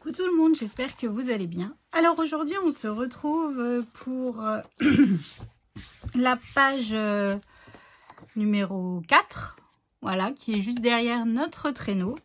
Coucou tout le monde, j'espère que vous allez bien. Alors aujourd'hui on se retrouve pour la page numéro 4, voilà, qui est juste derrière notre traîneau.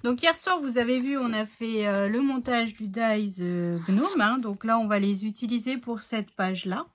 Donc hier soir vous avez vu, on a fait le montage du dies gnome, hein, donc là on va les utiliser pour cette page là.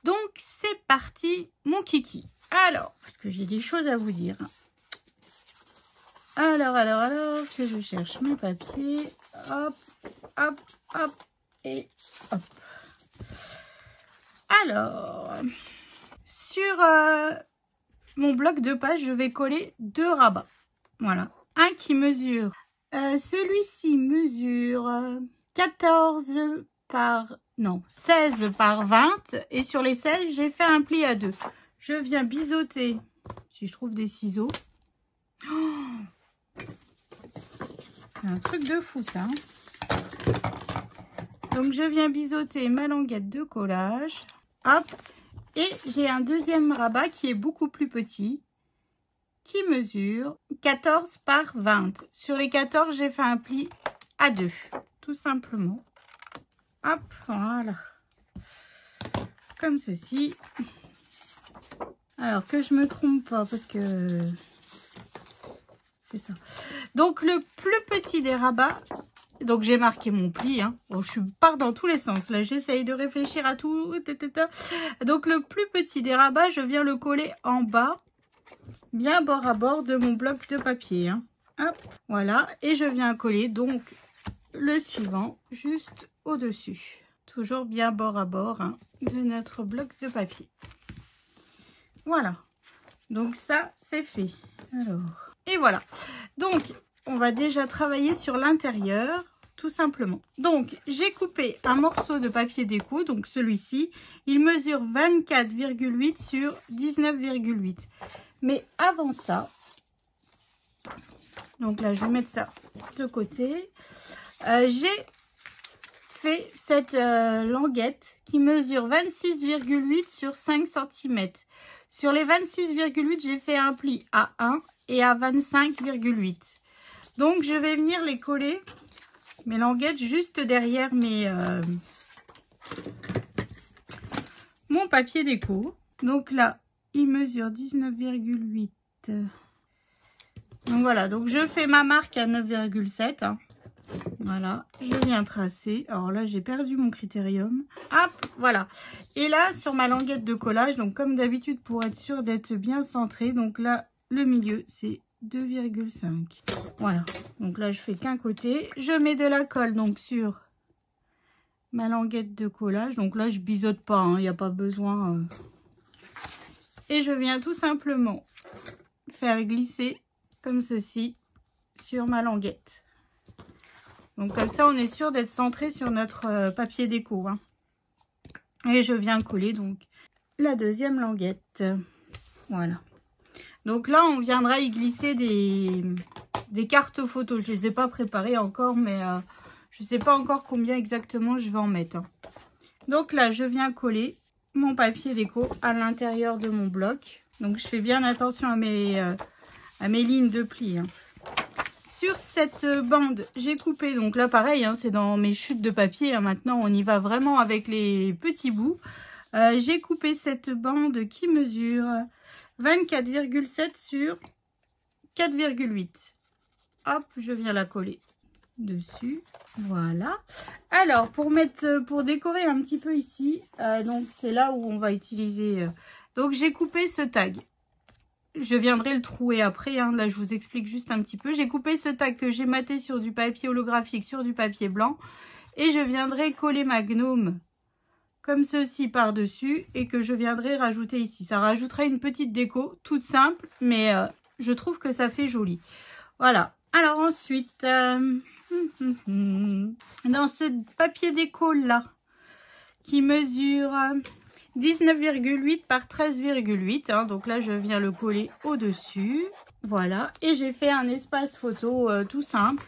Donc c'est parti mon kiki. Alors, parce que j'ai des choses à vous dire. Alors, que je cherche mes papiers. Hop, hop, hop, et hop. Alors, sur mon bloc de page, je vais coller 2 rabats. Voilà, un qui mesure. Celui-ci mesure 16 par 20. Et sur les 16, j'ai fait un pli à 2. Je viens biseauter, si je trouve des ciseaux. Oh, c'est un truc de fou ça. Donc je viens biseauter ma languette de collage. Hop. Et j'ai un deuxième rabat qui est beaucoup plus petit. Qui mesure 14 par 20. Sur les 14, j'ai fait un pli à 2. Tout simplement. Hop, voilà. Comme ceci. Alors que je me trompe pas parce que... c'est ça. Donc le plus petit des rabats, donc j'ai marqué mon pli, hein. Bon, je pars dans tous les sens là, j'essaye de réfléchir à tout. Donc le plus petit des rabats, je viens le coller en bas, bien bord à bord de mon bloc de papier, hein. Hop, voilà, et je viens coller donc le suivant juste au dessus, toujours bien bord à bord, hein, de notre bloc de papier. Voilà, donc ça c'est fait. Alors, et voilà, donc on va déjà travailler sur l'intérieur tout simplement. Donc j'ai coupé un morceau de papier déco, donc celui-ci il mesure 24,8 sur 19,8. Mais avant ça, donc là je vais mettre ça de côté, j'ai fait cette languette qui mesure 26,8 sur 5 cm. Sur les 26,8, j'ai fait un pli à 1 et à 25,8. Donc, je vais venir les coller, mes languettes, juste derrière mon papier déco. Donc là, il mesure 19,8. Donc voilà, donc je fais ma marque à 9,7. Hein. Voilà, je viens tracer. Alors là, j'ai perdu mon critérium. Hop, voilà. Et là, sur ma languette de collage, donc comme d'habitude, pour être sûr d'être bien centré, donc là, le milieu, c'est 2,5. Voilà. Donc là, je fais qu'un côté. Je mets de la colle, donc, sur ma languette de collage. Donc là, je biseaute pas, il n'y a pas besoin. Et je viens tout simplement faire glisser, comme ceci, sur ma languette. Donc comme ça, on est sûr d'être centré sur notre papier déco. Hein. Et je viens coller donc la deuxième languette. Voilà. Donc là, on viendra y glisser des cartes photos. Je ne les ai pas préparées encore, mais je ne sais pas encore combien exactement je vais en mettre. Hein. Donc là, je viens coller mon papier déco à l'intérieur de mon bloc. Donc je fais bien attention à mes lignes de pli. Hein. Sur cette bande, j'ai coupé, donc là pareil, hein, c'est dans mes chutes de papier, hein, maintenant on y va vraiment avec les petits bouts. J'ai coupé cette bande qui mesure 24,7 sur 4,8. Hop, je viens la coller dessus, voilà. Alors, pour décorer un petit peu ici, donc c'est là où on va utiliser... donc j'ai coupé ce tag. Je viendrai le trouer après, hein. Là je vous explique juste un petit peu. J'ai coupé ce tag que j'ai maté sur du papier holographique, sur du papier blanc. Et je viendrai coller ma gnome comme ceci par-dessus et que je viendrai rajouter ici. Ça rajoutera une petite déco, toute simple, mais je trouve que ça fait joli. Voilà. Alors ensuite, dans ce papier déco là, qui mesure... 19,8 par 13,8, hein, donc là je viens le coller au dessus, voilà, et j'ai fait un espace photo tout simple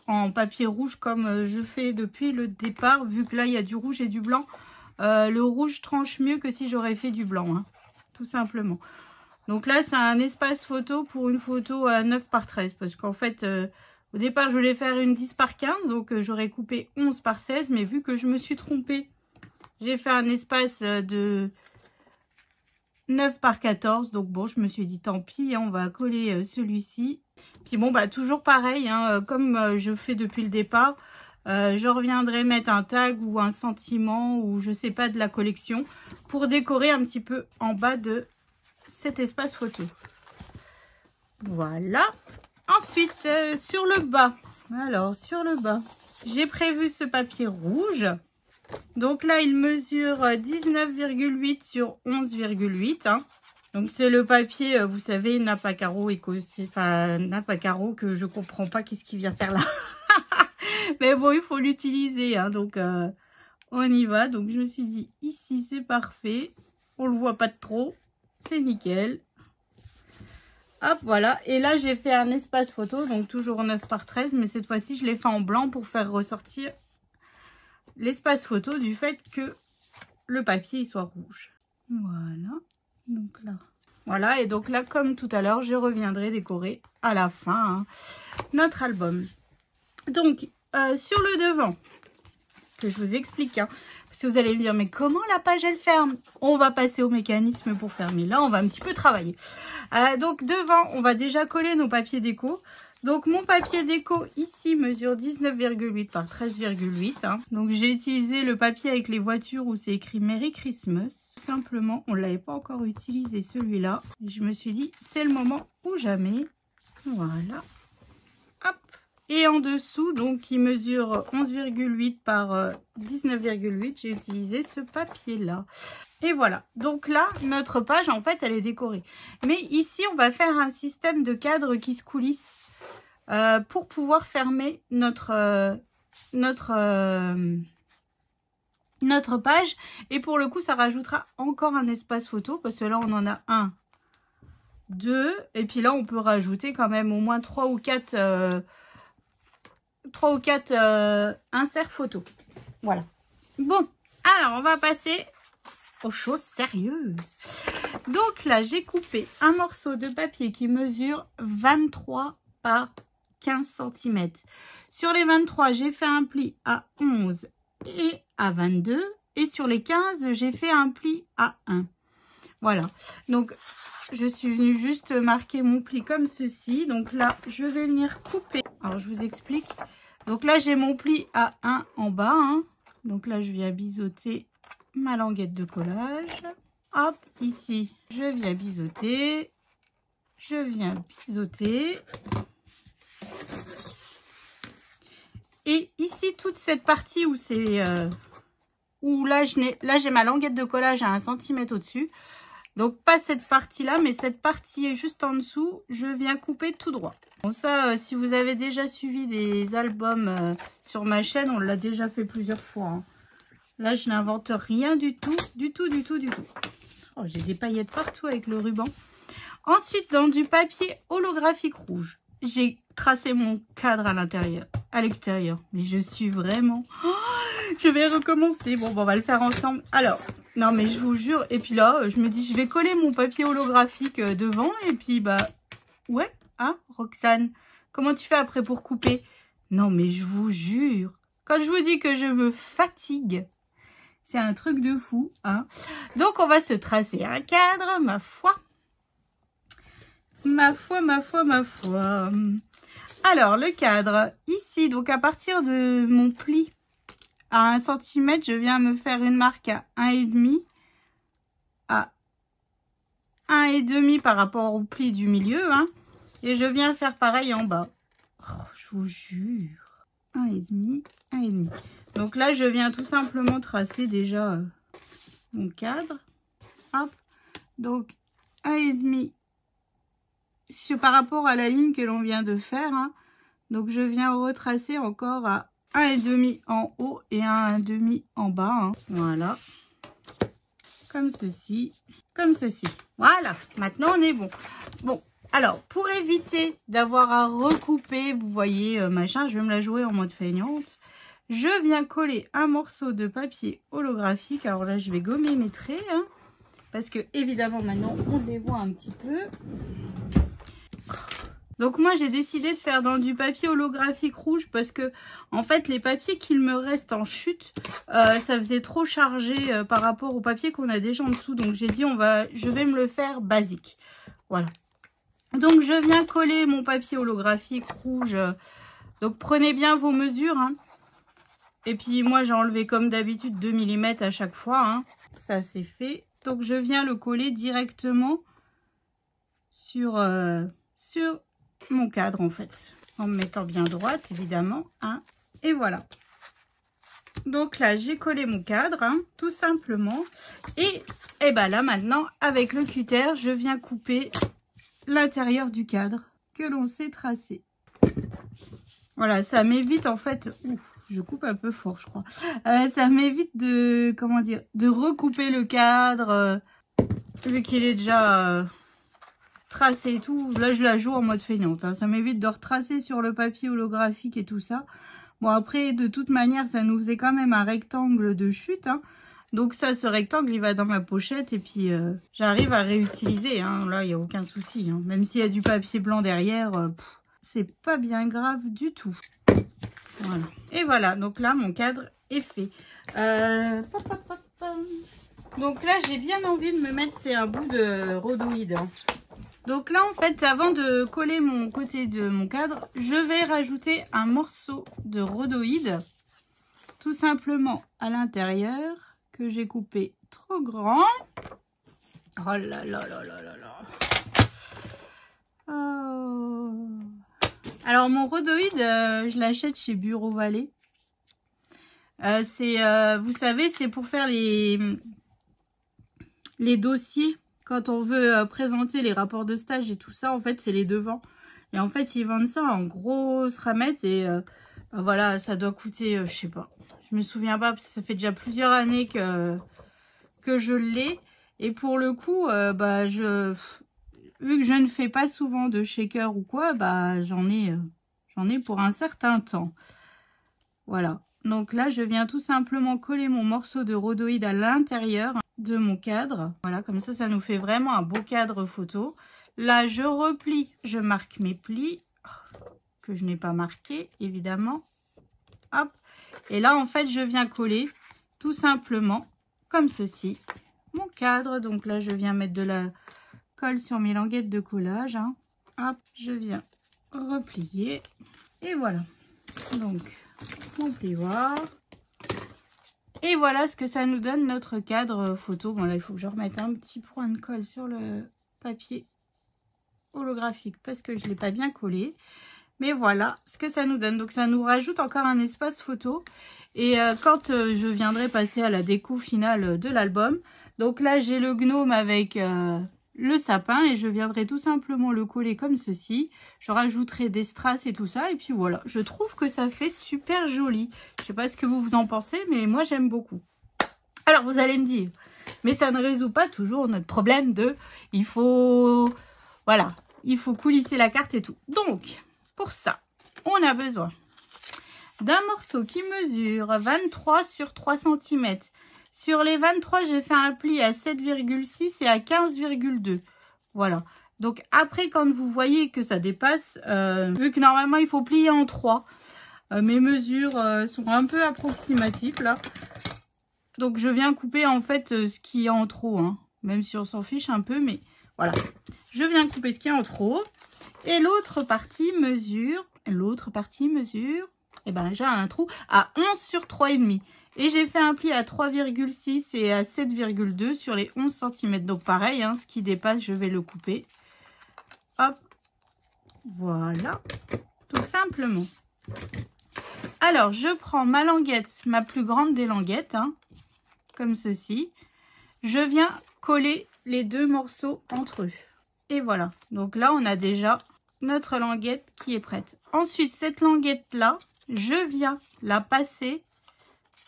en papier rouge comme je fais depuis le départ, vu que là il y a du rouge et du blanc. Le rouge tranche mieux que si j'aurais fait du blanc, hein, tout simplement. Donc là c'est un espace photo pour une photo à 9 par 13, parce qu'en fait Au départ, je voulais faire une 10 par 15, donc j'aurais coupé 11 par 16, mais vu que je me suis trompée, j'ai fait un espace de 9 par 14, donc bon, je me suis dit tant pis, hein, on va coller celui-ci. Puis bon, bah toujours pareil, hein, comme je fais depuis le départ, je reviendrai mettre un tag ou un sentiment ou je sais pas de la collection pour décorer un petit peu en bas de cet espace photo. Voilà. Ensuite, sur le bas, alors sur le bas, j'ai prévu ce papier rouge. Donc là, il mesure 19,8 sur 11,8. Hein. Donc c'est le papier, vous savez, nappe à carreaux écossais, enfin nappe à carreaux que je comprends pas qu'est-ce qu'il vient faire là. Mais bon, il faut l'utiliser, hein, donc on y va. Donc je me suis dit, ici c'est parfait, on le voit pas de trop, c'est nickel. Hop, voilà. Et là, j'ai fait un espace photo, donc toujours 9 par 13, mais cette fois-ci, je l'ai fait en blanc pour faire ressortir l'espace photo du fait que le papier il soit rouge. Voilà. Donc là. Voilà. Et donc là, comme tout à l'heure, je reviendrai décorer à la fin hein, notre album. Donc, sur le devant, que je vous explique, hein, parce que vous allez me dire, mais comment la page elle ferme? On va passer au mécanisme pour fermer. Là, on va un petit peu travailler. Donc devant, on va déjà coller nos papiers déco. Donc mon papier déco ici mesure 19,8 par 13,8. Hein. Donc j'ai utilisé le papier avec les voitures où c'est écrit Merry Christmas. Tout simplement, on ne l'avait pas encore utilisé celui-là. Et je me suis dit, c'est le moment ou jamais. Voilà. Hop. Et en dessous, donc il mesure 11,8 par 19,8. J'ai utilisé ce papier-là. Et voilà, donc là, notre page, en fait, elle est décorée. Mais ici, on va faire un système de cadre qui se coulisse pour pouvoir fermer notre page. Et pour le coup, ça rajoutera encore un espace photo parce que là, on en a 1, 2. Et puis là, on peut rajouter quand même au moins 3 ou 4 inserts photo. Voilà. Bon, alors, on va passer aux choses sérieuses. Donc là, j'ai coupé un morceau de papier qui mesure 23 par 15 cm. Sur les 23, j'ai fait un pli à 11 et à 22. Et sur les 15, j'ai fait un pli à 1. Voilà. Donc, je suis venue juste marquer mon pli comme ceci. Donc là, je vais venir couper. Alors, je vous explique. Donc là, j'ai mon pli à 1 en bas. Hein. Donc là, je viens biseauter ma languette de collage. Hop, ici, je viens biseauter. Je viens biseauter. Et ici, toute cette partie où c'est... où là, j'ai ma languette de collage à 1 cm au-dessus. Donc, pas cette partie-là, mais cette partie juste en dessous, je viens couper tout droit. Bon, ça, si vous avez déjà suivi des albums sur ma chaîne, on l'a déjà fait plusieurs fois. Hein. Là, je n'invente rien du tout, du tout. Oh, j'ai des paillettes partout avec le ruban. Ensuite, dans du papier holographique rouge, j'ai tracé mon cadre à l'intérieur, à l'extérieur. Mais je suis vraiment... Oh, je vais recommencer. Bon, on va le faire ensemble. Alors, non, mais je vous jure. Et puis là, je me dis, je vais coller mon papier holographique devant. Et puis, bah, ouais, hein, Roxane, comment tu fais après pour couper? Non, mais je vous jure, quand je vous dis que je me fatigue... C'est un truc de fou, hein. Donc, on va se tracer un cadre, ma foi. Ma foi. Alors, le cadre, ici, donc à partir de mon pli à 1 cm, je viens me faire une marque à 1,5 à 1,5 par rapport au pli du milieu, hein. Et je viens faire pareil en bas. Oh, je vous jure. 1,5, 1,5. Donc là, je viens tout simplement tracer déjà mon cadre. Hop. Donc, 1,5 par rapport à la ligne que l'on vient de faire. Hein. Donc, je viens retracer encore à 1,5 en haut et 1,5 en bas. Hein. Voilà. Comme ceci. Comme ceci. Voilà. Maintenant, on est bon. Bon. Alors, pour éviter d'avoir à recouper, vous voyez, machin, je vais me la jouer en mode feignante. Je viens coller un morceau de papier holographique. Alors là, je vais gommer mes traits. Hein, parce que, évidemment, maintenant, on les voit un petit peu. Donc moi j'ai décidé de faire dans du papier holographique rouge parce que en fait les papiers qu'il me reste en chute, ça faisait trop chargé par rapport au papier qu'on a déjà en dessous. Donc j'ai dit je vais me le faire basique. Voilà. Donc je viens coller mon papier holographique rouge. Donc prenez bien vos mesures. Hein. Et puis moi j'ai enlevé comme d'habitude 2 mm à chaque fois. Hein. Ça c'est fait. Donc je viens le coller directement sur mon cadre en fait. En me mettant bien droite évidemment. Hein. Et voilà. Donc là j'ai collé mon cadre hein, tout simplement. Et ben là maintenant avec le cutter je viens couper l'intérieur du cadre que l'on s'est tracé. Voilà, ça m'évite en fait, ouf, je coupe un peu fort je crois, ça m'évite de, comment dire, de recouper le cadre, vu qu'il est déjà tracé et tout. Là je la joue en mode feignante, hein. Ça m'évite de retracer sur le papier holographique et tout ça. Bon après de toute manière ça nous faisait quand même un rectangle de chute, hein. Donc ça, ce rectangle, il va dans ma pochette et puis j'arrive à réutiliser. Hein. Là, il n'y a aucun souci. Hein. Même s'il y a du papier blanc derrière, c'est pas bien grave du tout. Voilà. Et voilà, donc là, mon cadre est fait. Donc là, j'ai bien envie de me mettre, c'est un bout de rhodoïde. Hein. Donc là, en fait, avant de coller mon côté de mon cadre, je vais rajouter un morceau de rhodoïde, tout simplement à l'intérieur. Que j'ai coupé trop grand. Oh là là là là là là. Oh. Alors mon rhodoïde, je l'achète chez Bureau Vallée. Vous savez, c'est pour faire les dossiers. Quand on veut présenter les rapports de stage et tout ça, en fait, c'est les devants. Et en fait, ils vendent ça en grosses ramettes et voilà, ça doit coûter, je sais pas. Je me souviens pas parce que ça fait déjà plusieurs années que je l'ai. Et pour le coup, vu que je ne fais pas souvent de shaker ou quoi, j'en ai pour un certain temps. Voilà. Donc là, je viens tout simplement coller mon morceau de rhodoïde à l'intérieur de mon cadre. Voilà, comme ça nous fait vraiment un beau cadre photo. Là, je replie, je marque mes plis que je n'ai pas marqué, évidemment. Hop. Et là, en fait, je viens coller tout simplement comme ceci mon cadre. Donc là, je viens mettre de la colle sur mes languettes de collage. Hein. Hop, je viens replier. Et voilà. Donc, mon plioir. Et voilà ce que ça nous donne notre cadre photo. Bon, là, il faut que je remette un petit point de colle sur le papier holographique parce que je ne l'ai pas bien collé. Mais voilà ce que ça nous donne. Donc ça nous rajoute encore un espace photo. Et quand je viendrai passer à la déco finale de l'album, donc là j'ai le gnome avec le sapin et je viendrai tout simplement le coller comme ceci. Je rajouterai des strass et tout ça. Et puis voilà, je trouve que ça fait super joli. Je sais pas ce que vous en pensez, mais moi j'aime beaucoup. Alors vous allez me dire, mais ça ne résout pas toujours notre problème de, il faut coulisser la carte et tout. Donc, pour ça, on a besoin d'un morceau qui mesure 23 sur 3 cm. Sur les 23, j'ai fait un pli à 7,6 et à 15,2. Voilà. Donc après, quand vous voyez que ça dépasse, vu que normalement il faut plier en 3, mes mesures sont un peu approximatives là. Donc je viens couper en fait ce qui est en trop, hein. Même si on s'en fiche un peu, mais voilà. Je viens couper ce qui est en trop. Et l'autre partie mesure, et ben j'ai un trou à 11 sur 3,5. Et j'ai fait un pli à 3,6 et à 7,2 sur les 11 cm. Donc pareil, hein, ce qui dépasse, je vais le couper. Hop, voilà, tout simplement. Alors, je prends ma languette, ma plus grande des languettes, hein, comme ceci. Je viens coller les deux morceaux entre eux. Et voilà, donc là, on a déjà notre languette qui est prête. Ensuite, cette languette-là, je viens la passer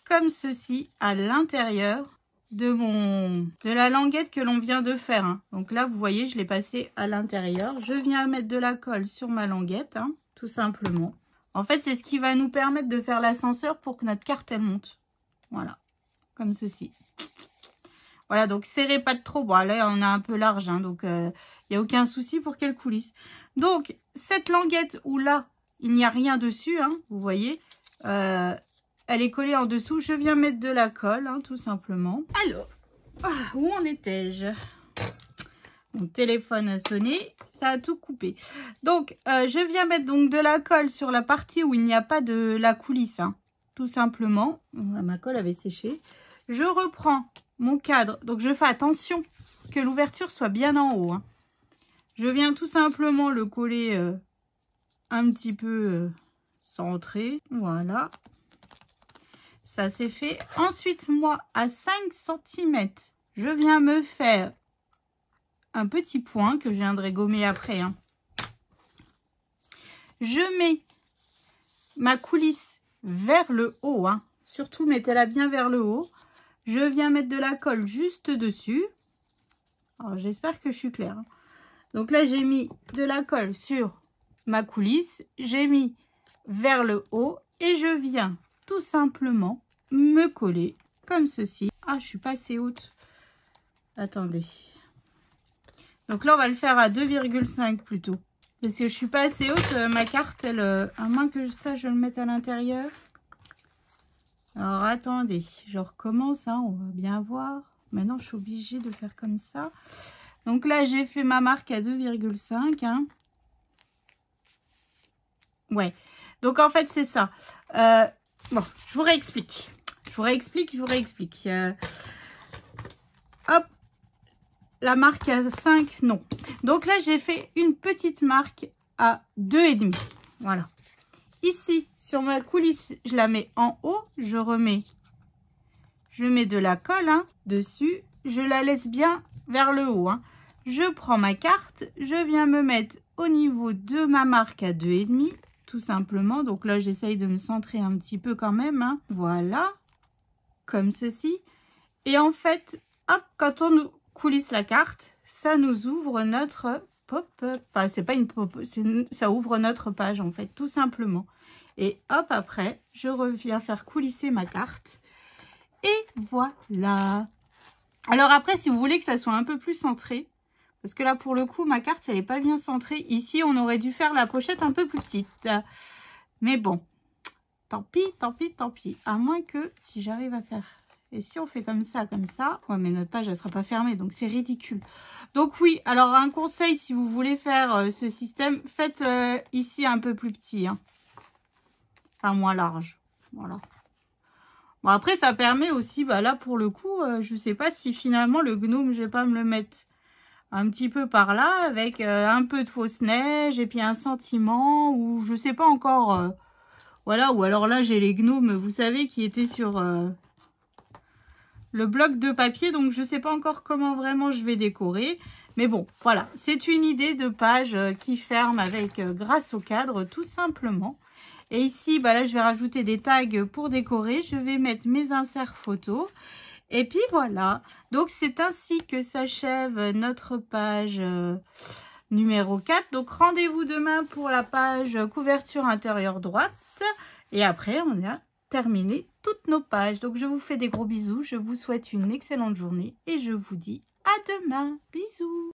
comme ceci à l'intérieur de la languette que l'on vient de faire. Hein. Donc là, vous voyez, je l'ai passée à l'intérieur. Je viens mettre de la colle sur ma languette, hein, tout simplement. En fait, c'est ce qui va nous permettre de faire l'ascenseur pour que notre carte, elle monte. Voilà, comme ceci. Voilà, donc serrez pas de trop. Bon, là, on a un peu large, hein, donc il n'y a aucun souci pour qu'elle coulisse. Donc, cette languette où là, il n'y a rien dessus, hein, vous voyez, elle est collée en dessous. Je viens mettre de la colle, hein, tout simplement. Alors, où en étais-je? Mon téléphone a sonné, ça a tout coupé. Donc, je viens mettre donc de la colle sur la partie où il n'y a pas de la coulisse, hein, tout simplement. Ma colle avait séché. Je reprends mon cadre, donc je fais attention que l'ouverture soit bien en haut, hein. Je viens tout simplement le coller un petit peu centré, voilà. Ça c'est fait. Ensuite, moi, à 5 cm, je viens me faire un petit point que je viendrai gommer après, hein. Je mets ma coulisse vers le haut, hein. Surtout, mettez-la bien vers le haut. Je viens mettre de la colle juste dessus. Alors, j'espère que je suis claire. Donc là, j'ai mis de la colle sur ma coulisse. J'ai mis vers le haut et je viens tout simplement me coller comme ceci. Ah, je suis pas assez haute. Attendez. Donc là, on va le faire à 2,5 plutôt. Parce que je suis pas assez haute. Ma carte, elle, à moins que ça, je le mette à l'intérieur. Alors, attendez. Je recommence, hein, on va bien voir. Maintenant, je suis obligée de faire comme ça. Donc là, j'ai fait ma marque à 2,5. Hein. Ouais. Donc, en fait, c'est ça. Bon, je vous réexplique. Je vous réexplique. Hop. La marque à 5, non. Donc là, j'ai fait une petite marque à 2,5. Voilà. Ici, sur ma coulisse, je la mets en haut. Je mets de la colle, hein, dessus. Je la laisse bien vers le haut, hein. Je prends ma carte. Je viens me mettre au niveau de ma marque à 2,5. Tout simplement. Donc là, j'essaye de me centrer un petit peu quand même, hein. Voilà. Comme ceci. Et en fait, hop, quand on nous coulisse la carte, ça nous ouvre notre pop-up. Enfin, c'est pas une pop-up, ça ouvre notre page en fait, tout simplement. Et hop, après, je reviens faire coulisser ma carte. Et voilà. Alors après, si vous voulez que ça soit un peu plus centré, parce que là, pour le coup, ma carte, elle n'est pas bien centrée. Ici, on aurait dû faire la pochette un peu plus petite. Mais bon, tant pis, tant pis, tant pis. À moins que, si j'arrive à faire... Et si on fait comme ça, ouais, mais notre page, elle sera pas fermée, donc c'est ridicule. Donc oui, alors un conseil, si vous voulez faire ce système, faites ici un peu plus petit, hein. Enfin, moins large, voilà. Bon, après, ça permet aussi, bah là, pour le coup, je sais pas si finalement, le gnome, je vais pas me le mettre un petit peu par là, avec un peu de fausse neige, et puis un sentiment, ou je sais pas encore, voilà, ou alors là, j'ai les gnomes, vous savez, qui étaient sur... le bloc de papier, donc je sais pas encore comment vraiment je vais décorer. Mais bon, voilà, c'est une idée de page qui ferme avec grâce au cadre, tout simplement. Et ici, bah là, je vais rajouter des tags pour décorer. Je vais mettre mes inserts photos. Et puis voilà, donc c'est ainsi que s'achève notre page numéro 4. Donc rendez-vous demain pour la page couverture intérieure droite. Et après, on a terminé toutes nos pages. Donc je vous fais des gros bisous, je vous souhaite une excellente journée et je vous dis à demain. Bisous.